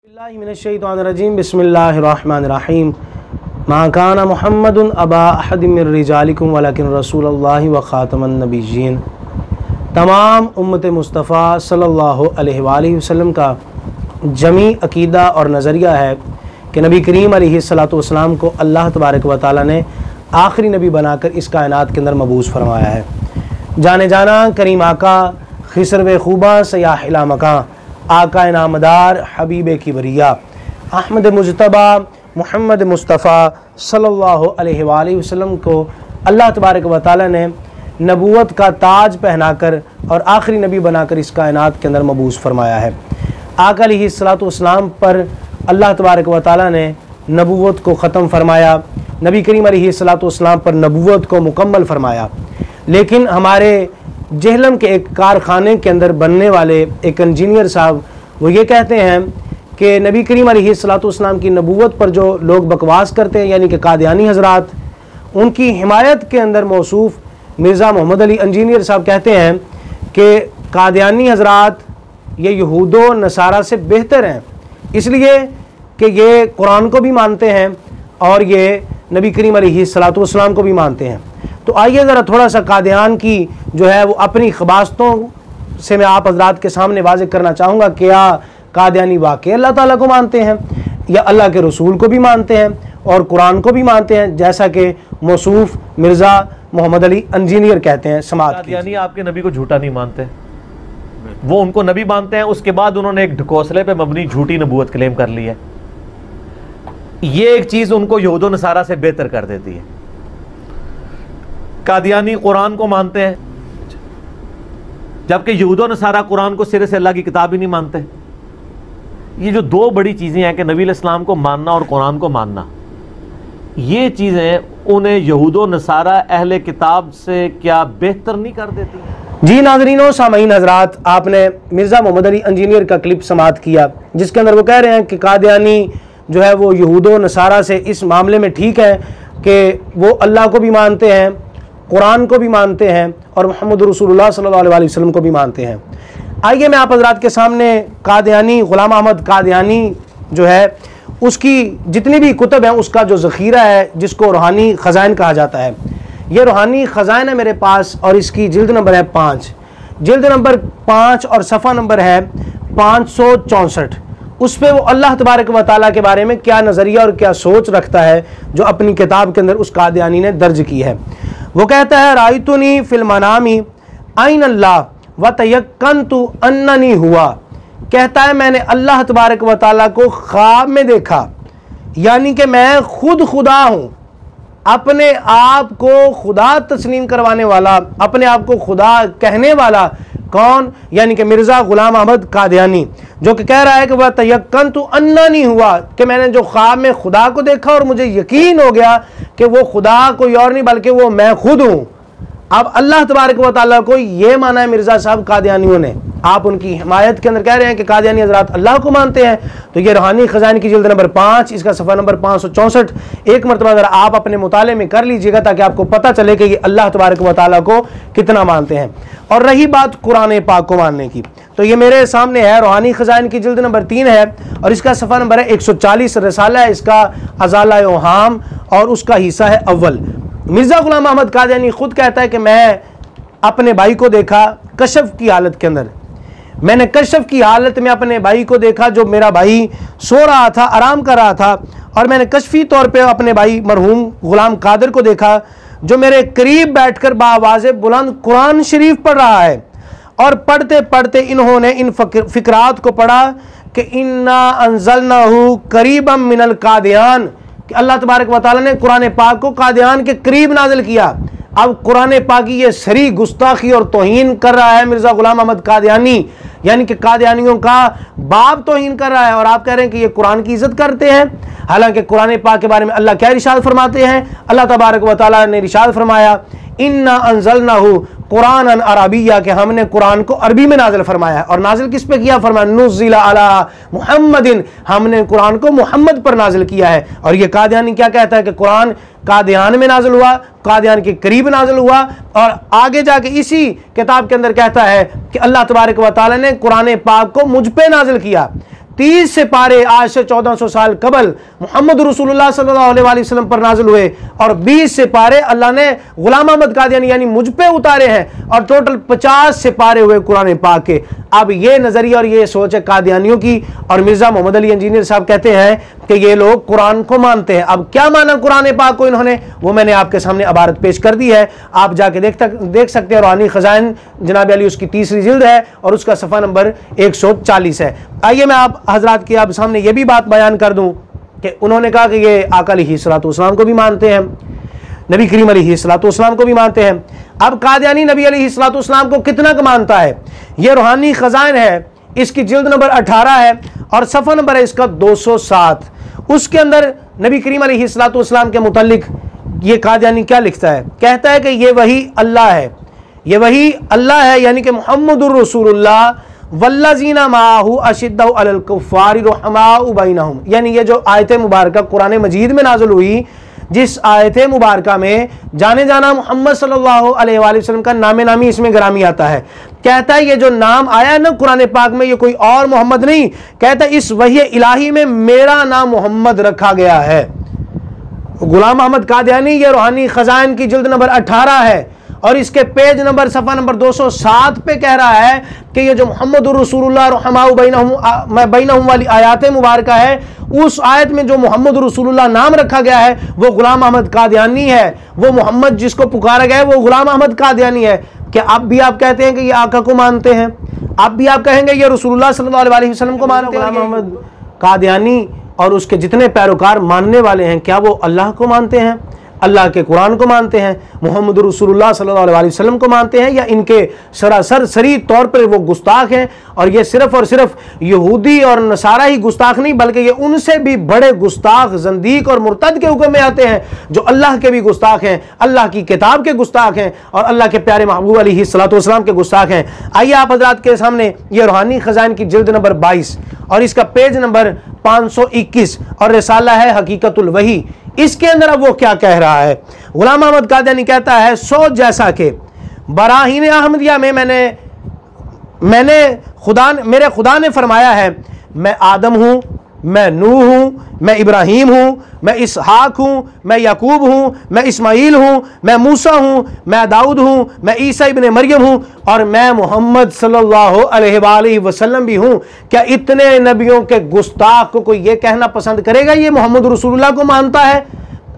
बिस्मिल्लाहिर्रहमानिर्रहीम बिस्मिल्लाहिर्रहमानिर्रहीम मा काना मुहम्मदुन अबा अहदिम मिन रिजालिकुम वलाकिन रसूलुल्लाहि व खातमन नबिय्यीन। तमाम उम्मत मुस्तफ़ा सल्लल्लाहु अलैहि वसल्लम का जमी अकीदा और नज़रिया है कि नबी करीम अलैहिस्सलातु वस्सलाम को अल्लाह तबारक व तआला ने आखिरी नबी बनाकर इस कायनात के अंदर मबूस फरमाया है। जाने जाना करीम आका खिसरव खूबा सयाह इला मकां आका नामदार हबीब की बरिया अहमद मुजतबा मोहम्मद मुस्तफ़ा सल्लल्लाहु अलैहि वसल्लम को अल्लाह तबारक व तआला ने नबूवत का ताज पहनाकर और आखिरी नबी बनाकर इस कायनात के अंदर मबूस फरमाया है। आका अलैहिस्सलातु वस्सलाम पर अल्लाह तबारक व तआला ने नबूवत को ख़त्म फरमाया, नबी करीम अलैहिस्सलातु वस्सलाम पर नबूवत को मुकम्मल फरमाया। लेकिन हमारे जहलम के एक कारखाने के अंदर बनने वाले एक इंजीनियर साहब वो ये कहते हैं कि नबी करीम अलैहिस्सलातु वस्सलाम की नबूवत पर जो लोग बकवास करते हैं यानी कि कादियानी हजरात, उनकी हिमायत के अंदर मौसूफ मिर्ज़ा मोहम्मद अली इंजीनियर साहब कहते हैं कि कादियानी हजरात ये यहूदो नसारा से बेहतर हैं, इसलिए कि ये कुरान को भी मानते हैं और ये नबी करीम अलैहिस्सलातु वस्सलाम को भी मानते हैं। तो आइए ज़रा थोड़ा सा कादियान की जो है वो अपनी ख़बास्तों से मैं आप हज़रात के सामने वाज़ेह करना चाहूँगा। क्या कादियानी वाकई अल्लाह ताला को मानते हैं या अल्लाह के रसूल को भी मानते हैं और कुरान को भी मानते हैं, जैसा कि मौसूफ मिर्ज़ा मोहम्मद अली इंजीनियर कहते हैं। समात कादियानी आपके नबी को झूठा नहीं मानते, वो उनको नबी मानते हैं। उसके बाद उन्होंने एक ढकोसले पे मबनी झूठी नबूवत क्लेम कर ली है। ये एक चीज़ उनको यहूदो नसारा से बेहतर कर देती है। कादियानी कुरान को मानते हैं जबकि यहूदो नसारा कुरान को सिरे से अल्लाह की किताब ही नहीं मानते। ये जो दो बड़ी चीज़ें हैं कि नबी इस्लाम को मानना और कुरान को मानना, ये चीज़ें उन्हें यहूदो नसारा अहले किताब से क्या बेहतर नहीं कर देती? जी नाज़रीन सामीन हजरात, आपने मिर्ज़ा मोहम्मद अली इंजीनियर का क्लिप समात किया जिसके अंदर वो कह रहे हैं कि कादियानी जो है वो यहूदो नसारा से इस मामले में ठीक है कि वो अल्लाह को भी मानते हैं, कुरान को भी मानते हैं और मोहम्मद रसूलुल्लाह सल्लल्लाहु अलैहि वसल्लम को भी मानते हैं। आइए मैं आप हज़रात के सामने कादियानी ग़ुलाम अहमद कादियानी जो है उसकी जितनी भी कुतुब हैं उसका जो ज़ख़ीरा है जिसको रूहानी ख़ज़ाइन कहा जाता है, ये रूहानी ख़ज़ाइन है मेरे पास और इसकी जिल्द नंबर है 5, जिल्द नंबर 5 और सफ़ा नंबर है 564। उस पर वो अल्लाह तबारक व तआला के बारे में क्या नज़रिया और क्या सोच रखता है जो अपनी किताब के अंदर उस कादियानी ने दर्ज की है। वो कहता है रायतुनी फिल मनामी आइन अल्लाह व तयक्कनतु अन्ननी हुआ। कहता है मैंने अल्लाह तबारक व तआला को ख्वाब में देखा, यानी कि मैं खुद खुदा हूँ, अपने आप को खुदा तस्लीम करवाने वाला, अपने आप को खुदा कहने वाला कौन? यानी कि मिर्ज़ा ग़ुलाम अहमद कादियानी, जो कि कह रहा है कि वह तयक्कनतु अन्ननी हुआ, कि मैंने जो ख्वाब में खुदा को देखा और मुझे यकीन हो गया कि वो खुदा कोई और नहीं बल्कि वो मैं खुद हूँ। अब अल्लाह तबारक व तआला को ये माना है मिर्ज़ा साहब कादियानियों ने। आप उनकी हिमायत के अंदर कह रहे हैं कि कादियानी हज़रात अल्लाह को मानते हैं। तो ये रूहानी ख़ज़ाइन की जिल्द नंबर 5, इसका सफ़ा नंबर 564 एक मरतबा ज़रा आप अपने मुताले में कर लीजिएगा ताकि आपको पता चले कि ये अल्लाह तबारक व तआला को कितना मानते हैं। और रही बात कुरान पाक को मानने की, तो ये मेरे सामने है, रूहानी ख़ज़ाइन की जिल्द नंबर 3 है और इसका सफ़ा नंबर है 140, रसाला है इसका अज़ाला ओहाम और उसका हिस्सा है अव्वल। मिर्ज़ा ग़ुलाम अहमद कादियानी खुद कहता है कि मैं अपने भाई को देखा कशफ की हालत के अंदर, मैंने कशफ की हालत में अपने भाई को देखा, जो मेरा भाई सो रहा था, आराम कर रहा था, और मैंने कशफी तौर पे अपने भाई मरहूम ग़ुलाम कादिर को देखा जो मेरे करीब बैठकर बावाज़े बुलंद कुरान शरीफ पढ़ रहा है। और पढ़ते पढ़ते इन्होंने इन फ़िक्रात को पढ़ा कि इन्ना अंज़लनाहु करीबम मिनल कादियान, कि अल्लाह तबारक व तआला ने कुरान पाक को कादियान के करीब नाजिल किया। अब कुरान पाक की ये सरी गुस्ताखी और तौहीन कर रहा है मिर्ज़ा ग़ुलाम अहमद कादियानी, यानी कि कादियानियों का बाप तौहीन कर रहा है, और आप कह रहे हैं कि ये कुरान की इज़्ज़त करते हैं। हालांकि कुरान पाक के बारे में अल्लाह क्या इरशाद फरमाते हैं? अल्लाह तबारक व तआला ने इरशाद फरमाया इन्ना अंज़लनाहु कुरानन अरबिय्या, के हमने कुरान को अरबी में नाजिल फरमाया। और नाजिल किस पे किया? फरमाया नुज़्ज़िला अला मुहम्मदिन, हमने कुरान को मुहम्मद पर नाजिल किया है। और ये कादियानी क्या कहता है कि कुरान कादियान में नाजिल हुआ, कादियान के करीब नाजिल हुआ, और आगे जाके इसी किताब के अंदर कहता है कि अल्लाह तबारक व तआला ने कुरान पाक को मुझ पे नाजिल किया। 30 से पारे आज से 1400 साल कबल मोहम्मद रसूलुल्लाह सल्लल्लाहु अलैहि वसल्लम पर नाजिल हुए और 20 से पारे अल्लाह ने गुलाम अहमद कादियानी यानी मुझ पे उतारे हैं और टोटल 50 से पारे हुए कुरान पाक के। अब ये नजरिया और ये सोच है कादियानियों की, और मिर्जा मोहम्मद अली इंजीनियर साहब कहते हैं कि ये लोग कुरान को मानते हैं। अब क्या माना कुरान पाक को इन्होंने, वो मैंने आपके सामने इबारत पेश कर दी है, आप जाके देख सकते हैं। रूहानी खजाइन जनाब अली उसकी 3री जिल्द है और उसका सफ़ा नंबर 140 है। आइए मैं आप हजरात के आप सामने ये भी बात बयान कर दूं कि उन्होंने कहा कि ये आका अलैहिस्सलाम को भी मानते हैं, नबी करीम अलैहिस्सलाम को भी मानते हैं। अब कादियानी नबी अलैहिस्सलाम को कितना का मानता है? ये रूहानी खजाइन है, इसकी जिल्द नंबर 18 है और सफ़ा नंबर है इसका 207। उसके अंदर नबी करीम अलैहिस्सलाम के मुतल्लिक ये कादियानी क्या लिखता है? कहता है कि ये वही अल्लाह है, ये वही अल्लाह है, यानी कि मुहम्मदुर रसूलुल्लाह वल्लज़ीना माहू अशिद्दउ अलल कुफ़्फ़ारि रुहमाउ बैनहुम, यानी ये जो आयत मुबारक कुरान मजीद में नाज़िल हुई, जिस आयत मुबारक में जाने जाना मोहम्मद सल्लल्लाहु अलैहि वसल्लम का नामे नामी इसमें ग्रामी आता है। कहता है ये जो नाम आया है ना कुरान पाक में, ये कोई और मोहम्मद नहीं, कहता है इस वही इलाही में मेरा नाम मोहम्मद रखा गया है। गुलाम अहमद कादियानी ये रूहानी खजाइन की जिल्द नंबर 18 है और इसके पेज नंबर सफ़ा नंबर 207 पे कह रहा है कि ये जो मोहम्मद रसूलुल्लाह रहमाउ बैनहुम वाली आयत मुबारक है, उस आयत में जो मोहम्मद रसूलुल्लाह नाम रखा गया है वो गुलाम अहमद कादियानी है। वो मोहम्मद जिसको पुकारा गया है वो गुलाम अहमद कादियानी है। क्या अब भी आप कहते हैं कि ये आका को मानते हैं? अब भी आप कहेंगे ये रसूलुल्लाह सल्लल्लाहु अलैहि वसल्लम को मानते हैं? गुलाम अहमद कादियानी और उसके जितने पैरोकार मानने वाले हैं, क्या वो अल्लाह को मानते हैं, अल्लाह के कुरान को मानते हैं, मोहम्मद रसूलुल्लाह सल्लल्लाहु अलैहि वसल्लम को मानते हैं, या इनके सरासर सरी तौर पर वो गुस्ताख हैं? और ये सिर्फ और सिर्फ यहूदी और नसारा ही गुस्ताख नहीं, बल्कि ये उनसे भी बड़े गुस्ताख ज़ंदीक और मुर्तद के हुक्म में आते हैं, जो अल्लाह के भी गुस्ताख हैं, अल्लाह की किताब के गुस्ताख हैं और अल्लाह के प्यारे महबूब अलैहिस्सलाम के गुस्ताख हैं। आइए आप हज़रात के सामने ये रूहानी खजाइन की जिल्द नंबर 22 और इसका पेज नंबर 521 और रिसाला है हकीकतुल वही, इसके अंदर अब वो क्या कह रहा है? गुलाम अहमद कादियानी कहता है सो जैसा कि बराहीन अहमदिया में मेरे खुदा ने फरमाया है, मैं आदम हूँ, मैं नूह हूँ, मैं इब्राहीम हूँ, मैं इसहाक हूँ, मैं याकूब हूँ, मैं इस्माइल हूँ, मैं मूसा हूँ, मैं दाऊद हूँ, मैं ईसा इब्ने मरियम हूँ और मैं मोहम्मद सल्लल्लाहु अलैहि वसल्लम भी हूँ। क्या इतने नबियों के गुस्ताख को कोई ये कहना पसंद करेगा ये मोहम्मद रसूलुल्लाह को मानता है?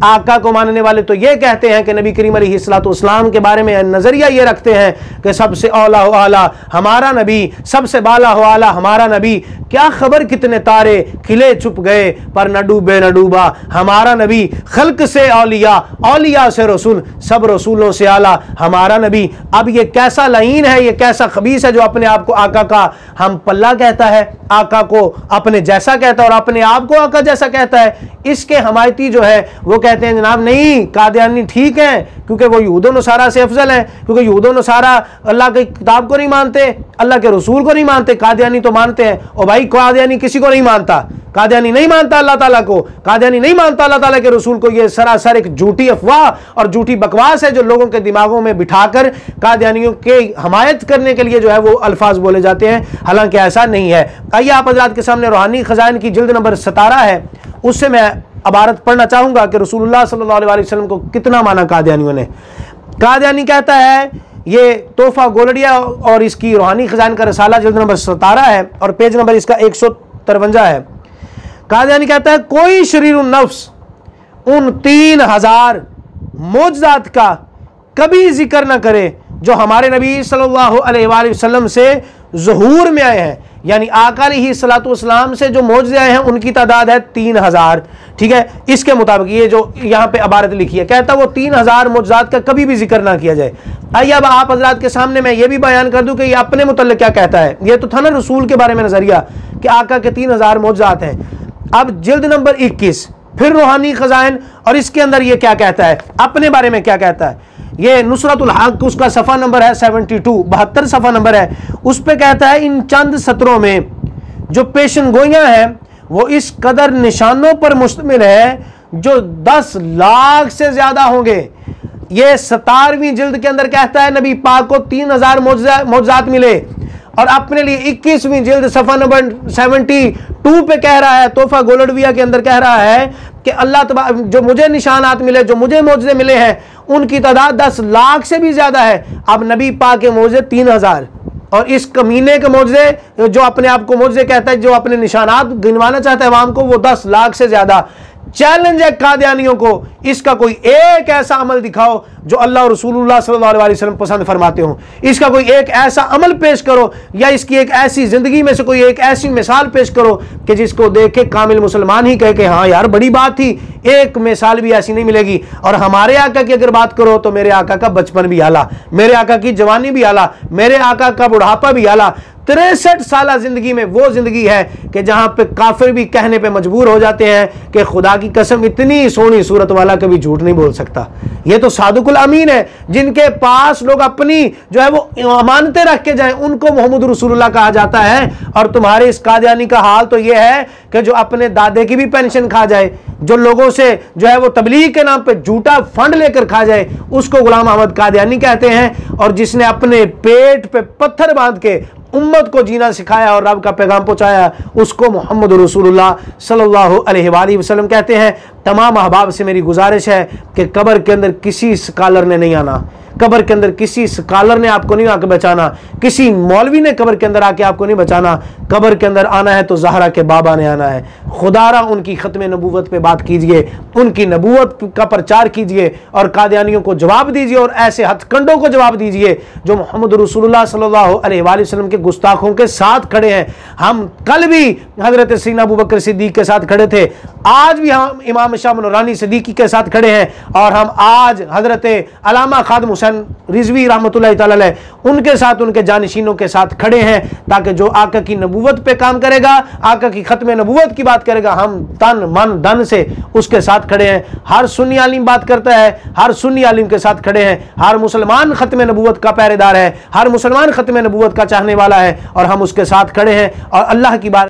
आका को मानने वाले तो ये कहते हैं कि नबी करीम अलैहिस्सलाम के बारे में नज़रिया ये रखते हैं कि सबसे औला हो आला हमारा नबी, सबसे बाला हो आला हमारा नबी। क्या खबर कितने तारे खिले छुप गए पर न डूबे न डूबा हमारा नबी, खल्क से औलिया, औलिया से रसूल, सब रसूलों से आला हमारा नबी। अब ये कैसा लईन है, ये कैसा खबीस है जो अपने आप को आका का हम पल्ला कहता है, आका को अपने जैसा कहता है और अपने आप को आका जैसा कहता है। इसके हमायती जो है वो कहते हैं जनाब नहीं, कादियानी ठीक है क्योंकि वो यहूदो नसारा से अफजल है, क्योंकि यहूदो नसारा अल्लाह की किताब को नहीं मानते, अल्लाह के रसूल को नहीं मानते, कादियानी तो मानते हैं। और भाई कादियानी किसी को नहीं मानता, कादियानी नहीं मानता अल्लाह ताला को, कादियानी नहीं मानता अल्लाह ताला के रसूल को। ये सरासर एक झूठी अफवाह और झूठी बकवास है जो लोगों के दिमागों में बिठाकर कादियानियों के हमायत करने के लिए जो है वो अल्फाज बोले जाते हैं, हालांकि ऐसा नहीं है। आइए आप हज़रात के सामने रूहानी खजाइन की जिल्द नंबर 17 है, उससे मैं इबारत पढ़ना चाहूंगा कि रसूलुल्लाह सल्लल्लाहु अलैहि वसल्लम को कितना माना कादियानियों ने। कादियानी कहता है, ये तोहफा गोलडिया और इसकी रूहानी खजाइन का रसाला जिल्द नंबर 17 है और पेज नंबर इसका 153 है। कादियानी कहता है कोई शरीरुन नफ्स उन 3000 मौजज़ात का कभी जिक्र न करे जो हमारे नबी सल्लल्लाहु अलैहि वसल्लम से ज़हूर में आए हैं, यानी आका अलैहिस्सलाम से जो मौजज़े आए हैं उनकी तादाद है 3000। ठीक है, इसके मुताबिक ये जो यहाँ पे इबारत लिखी है, कहता है वो 3000 मौजज़ात का कभी भी जिक्र ना किया जाए। आइए अब आप हज़रात के सामने मैं ये भी बयान कर दूं कि ये अपने मुतल्लिक़ क्या कहता है। ये तो था ना रसूल के बारे में नज़रिया कि आका के 3000 मौजज़ात हैं। अब जिल्द नंबर 21 फिर रूहानी खजाइन और इसके अंदर ये क्या कहता है, अपने बारे में क्या कहता है। ये नुसरतुल हक उसका सफ़ा नंबर है 72 सफ़ा नंबर है, उस पर कहता है इन चंद सत्रों में जो पेशन गोइयाँ हैं वो इस कदर निशानों पर मुश्तमिल है जो 10 लाख से ज़्यादा होंगे। ये 17वीं जिल्द के अंदर कहता है नबी पाक को 3000 मौजज़ात मिले और अपने लिए 21वीं जिल्द सफ़ा नंबर 72 पे कह रहा है, तोहफा गोलडविया के अंदर कह रहा है कि अल्लाह जो मुझे निशानात मिले, जो मुझे मौजज़े मिले हैं, उनकी तादाद 10 लाख से भी ज़्यादा है। अब नबी पाक के मौजज़े 3000 और इस कमीने के मौजज़े जो अपने आप को मौजज़े कहता है, जो अपने निशानात गिनवाना चाहता है अवाम को, वो 10 लाख से ज़्यादा। चैलेंज है कादियानियों को, इसका कोई एक ऐसा अमल दिखाओ जो अल्लाह और रसूलुल्लाह सल्लल्लाहु अलैहि वसल्लम पसंद फरमाते हो। इसका कोई एक ऐसा अमल पेश करो या इसकी एक ऐसी जिंदगी में से कोई एक ऐसी मिसाल पेश करो कि जिसको देख के कामिल मुसलमान ही कहे कि हाँ यार बड़ी बात थी। एक मिसाल भी ऐसी नहीं मिलेगी। और हमारे आका की अगर बात करो तो मेरे आका का बचपन भी आला, मेरे आका की जवानी भी आला, मेरे आका का बुढ़ापा भी आला। 63 साल जिंदगी में वो जिंदगी है कि जहां पे काफिर भी कहने पे मजबूर हो जाते हैं कि खुदा की कसम इतनी सोहनी सूरत वाला कभी झूठ नहीं बोल सकता। ये तो सादुकुल अमीन है, जिनके पास लोग अपनी जो है वो अमानतें रख के जाएं, उनको मोहम्मद रसूलुल्लाह कहा जाता है। और तुम्हारे इस कादियानी का हाल तो ये है कि जो अपने दादे की भी पेंशन खा जाए, जो लोगों से जो है वो तबलीग के नाम पे झूठा फंड लेकर खा जाए, उसको गुलाम अहमद कादियानी कहते हैं। और जिसने अपने पेट पे पत्थर बांध के उम्मत को जीना सिखाया और रब का पैगाम पहुंचाया, उसको मोहम्मद रसूलुल्लाह सल्लल्लाहु अलैहि वसल्लम कहते हैं। तमाम अहबाब से मेरी गुजारिश है कि कब्र के अंदर किसी स्कॉलर ने नहीं आना, कब्र के अंदर किसी स्कॉलर ने आपको नहीं आके बचाना, किसी मौलवी ने कब्र के अंदर आके आपको नहीं बचाना। कब्र के अंदर आना है तो ज़हरा के बाबा ने आना है। खुदारा उनकी ख़त्म नबूवत पे बात कीजिए, उनकी नबूवत का प्रचार कीजिए और कादियानियों को जवाब दीजिए और ऐसे हथकंडों को जवाब दीजिए जो मोहम्मद रसूलुल्लाह सल्लल्लाहु अलैहि वसल्लम के गुस्ताखों के साथ खड़े हैं। हम कल भी हजरत सैयदना अबू बकर सिद्दीक के साथ खड़े थे, आज भी हम इमाम शाह नूरानी सिद्दीकी के साथ खड़े हैं और हम आज हजरत अल्लामा खादिम हुसैन रिजवी रहमतुल्लाह तआला अलैह उनके साथ, उनके जानशीनों के साथ खड़े हैं, ताकि जो आका की नबूवत पे काम करेगा, आका की खत्म नबूवत की बात करेगा, हम तन मन धन से उसके साथ खड़े हैं। हर सुन्नी आलिम बात करता है, हर सुन्नी आलिम के साथ खड़े हैं। हर मुसलमान खत्म नबूवत का पहरेदार है, हर मुसलमान खत्म नबूवत का चाहने वाला है और हम उसके साथ खड़े हैं और अल्लाह की बात